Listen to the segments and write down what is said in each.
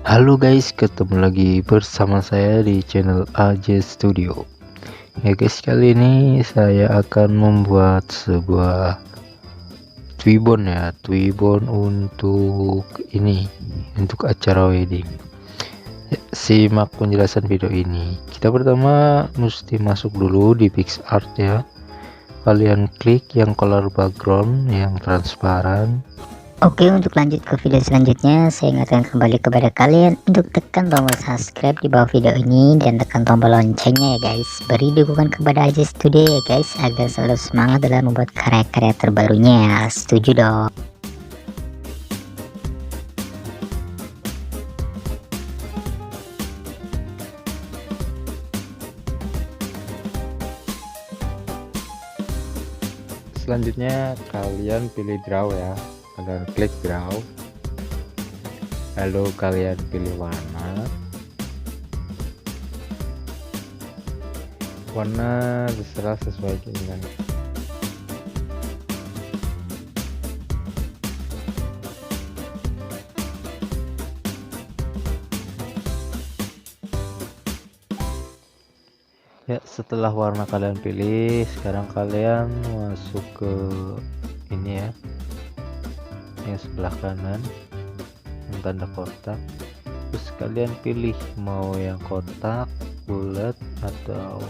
Halo guys, ketemu lagi bersama saya di channel Aja Studio. Ya guys, kali ini saya akan membuat sebuah twibon untuk acara wedding. Ya, simak penjelasan video ini. Kita pertama mesti masuk dulu di picsart ya. Kalian klik yang color background yang transparan. Oke, untuk lanjut ke video selanjutnya, saya ingatkan kembali kepada kalian untuk tekan tombol subscribe di bawah video ini dan tekan tombol loncengnya ya guys. Beri dukungan kepada Artis Studio ya guys, agar selalu semangat dalam membuat karya-karya terbarunya. Setuju dong? Selanjutnya kalian pilih draw ya. Kalian klik draw, lalu kalian pilih warna terserah sesuai keinginan. Ya, setelah warna kalian pilih, sekarang kalian masuk ke ini ya, yang sebelah kanan yang tanda kotak. Terus kalian pilih mau yang kotak, bulat, atau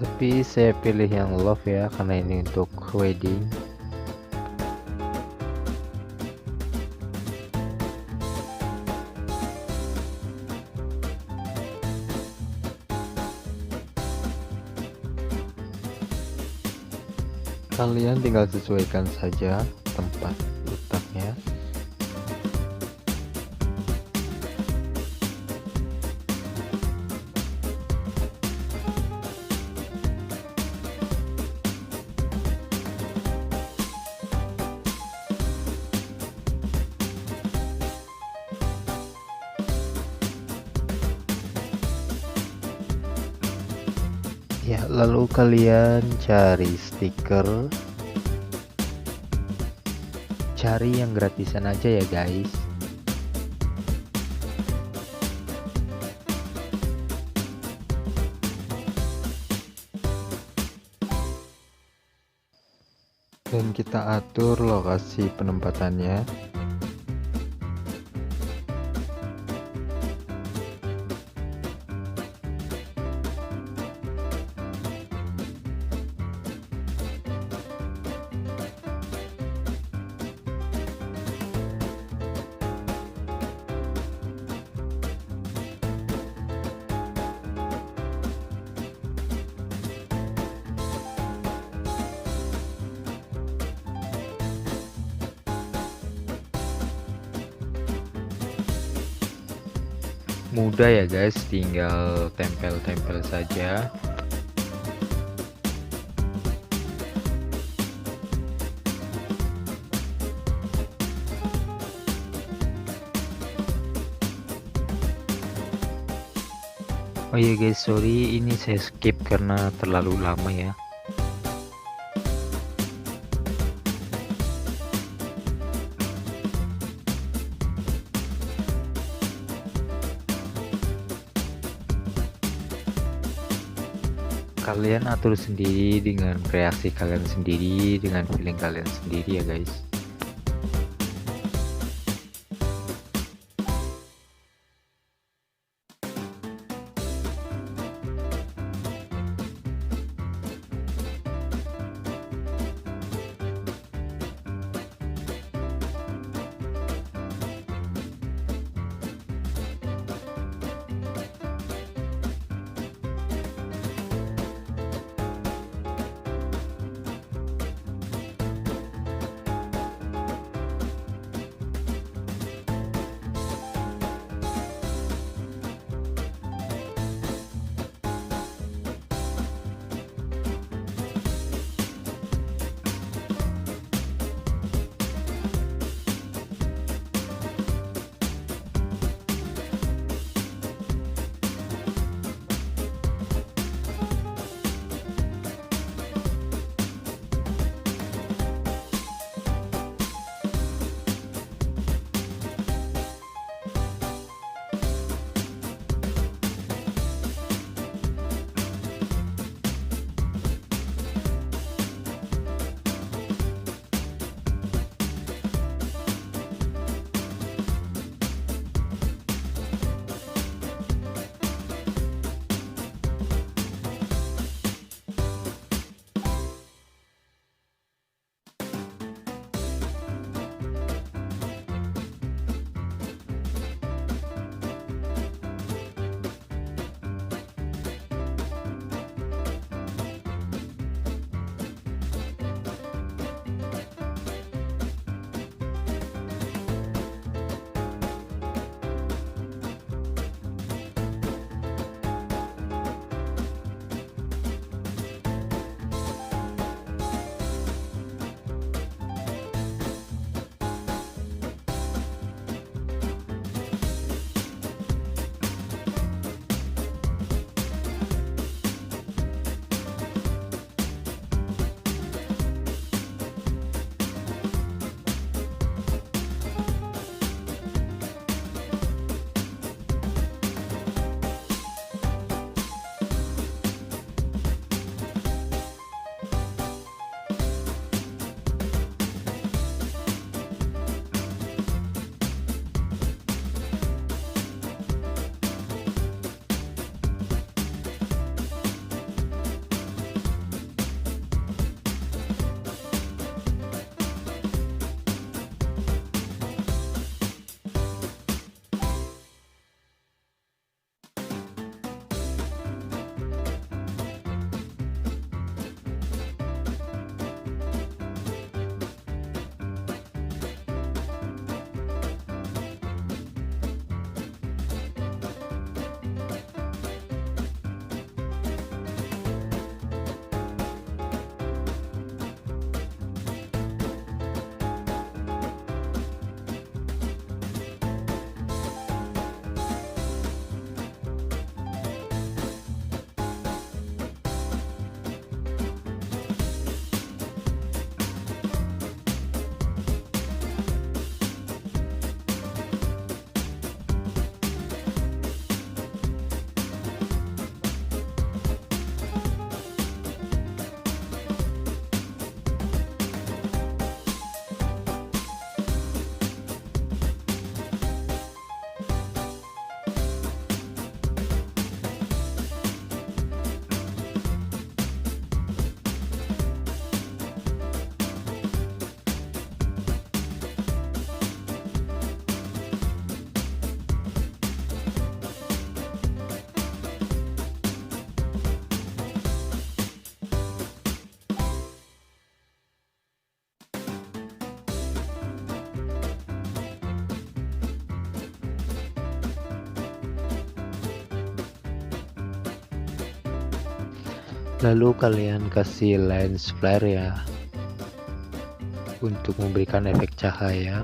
tapi saya pilih yang love ya, karena ini untuk wedding. Kalian tinggal sesuaikan saja tempat letaknya. Ya, lalu kalian cari stiker, cari yang gratisan aja ya guys. Dan kita atur lokasi penempatannya. Mudah ya guys, tinggal tempel-tempel saja. Oh iya guys, sorry ini saya skip karena terlalu lama ya. Kalian atur sendiri dengan reaksi kalian sendiri, dengan feeling kalian sendiri ya guys. Lalu kalian kasih lens flare ya untuk memberikan efek cahaya.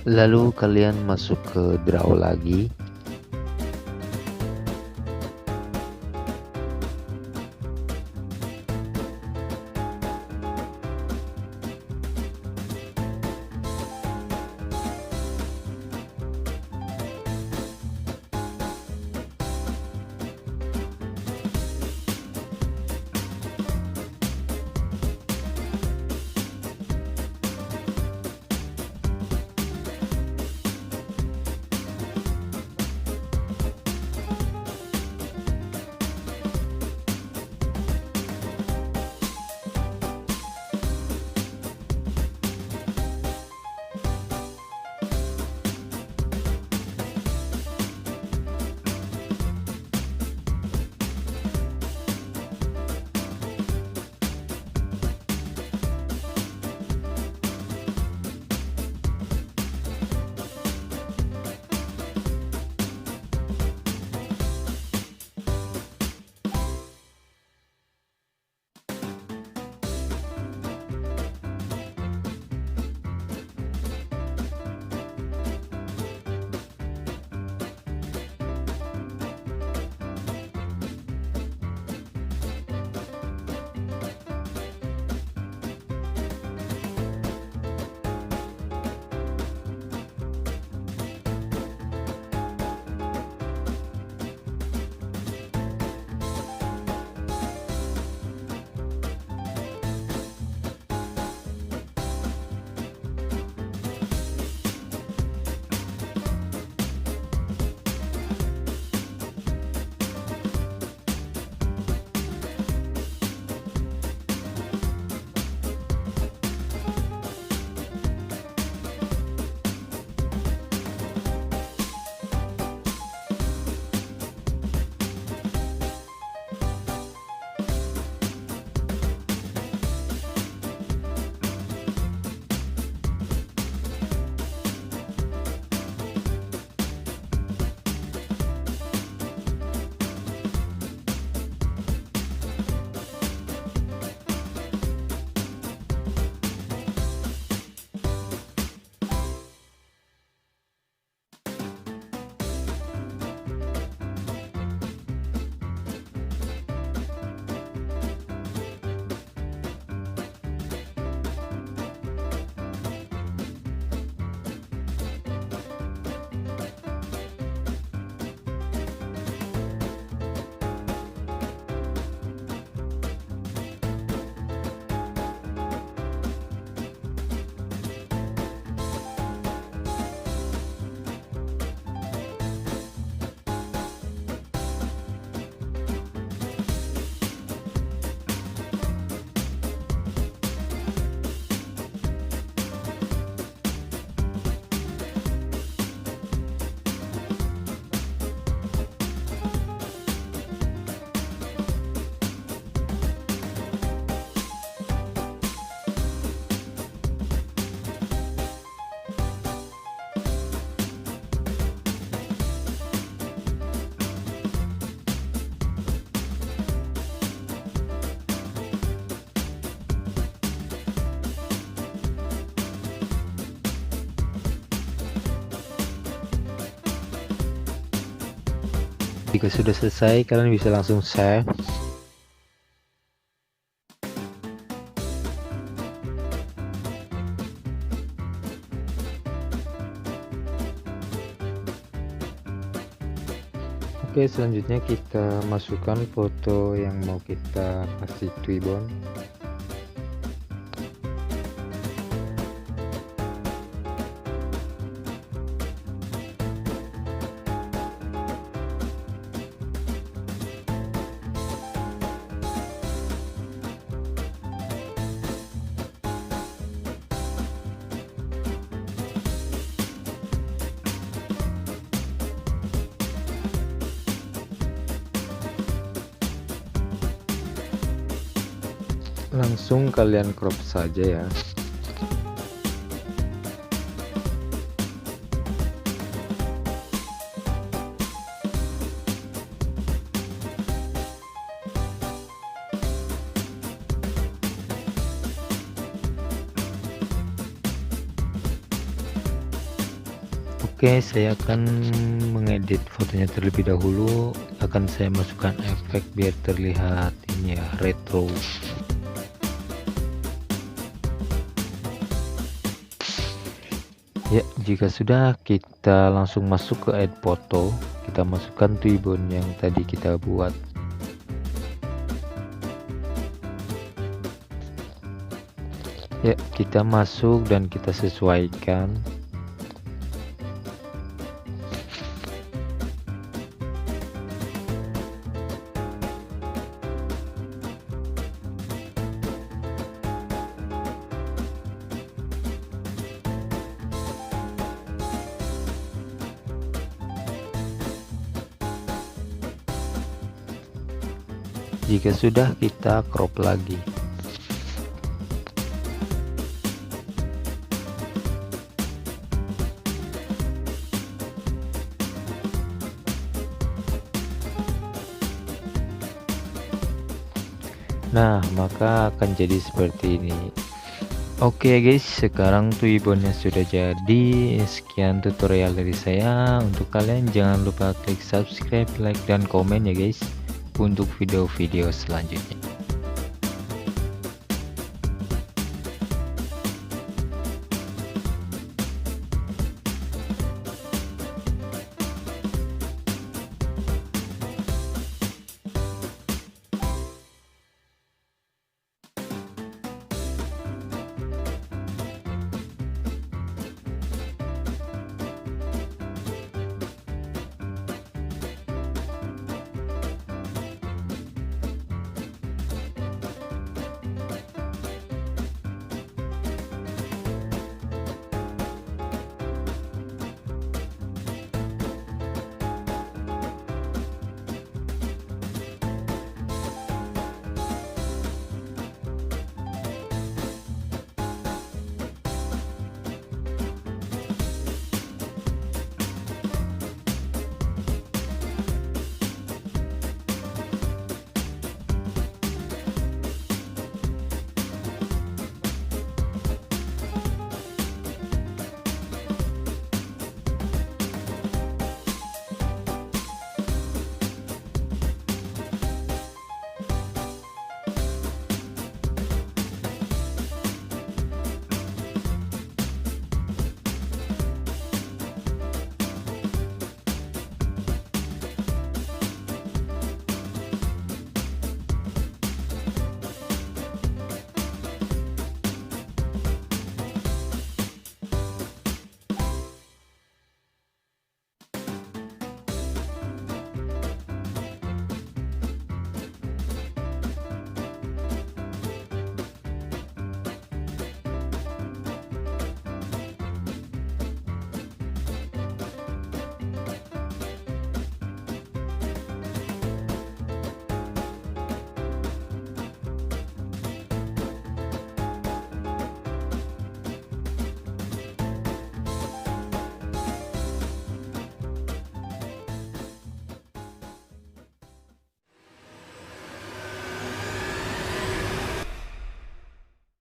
Lalu kalian masuk ke draw lagi. Jika sudah selesai, kalian bisa langsung save. Oke, selanjutnya kita masukkan foto yang mau kita kasih twibon. Langsung kalian crop saja ya. Oke, saya akan mengedit fotonya terlebih dahulu. Akan saya masukkan efek biar terlihat ini ya, retro. Ya, jika sudah, kita langsung masuk ke add foto. Kita masukkan twibon yang tadi kita buat. Ya, kita masuk dan kita sesuaikan. Jika sudah, kita crop lagi. Nah, maka akan jadi seperti ini. Oke guys, sekarang twibonnya sudah jadi. Sekian tutorial dari saya. Untuk kalian jangan lupa klik subscribe, like, dan komen ya guys, untuk video-video selanjutnya.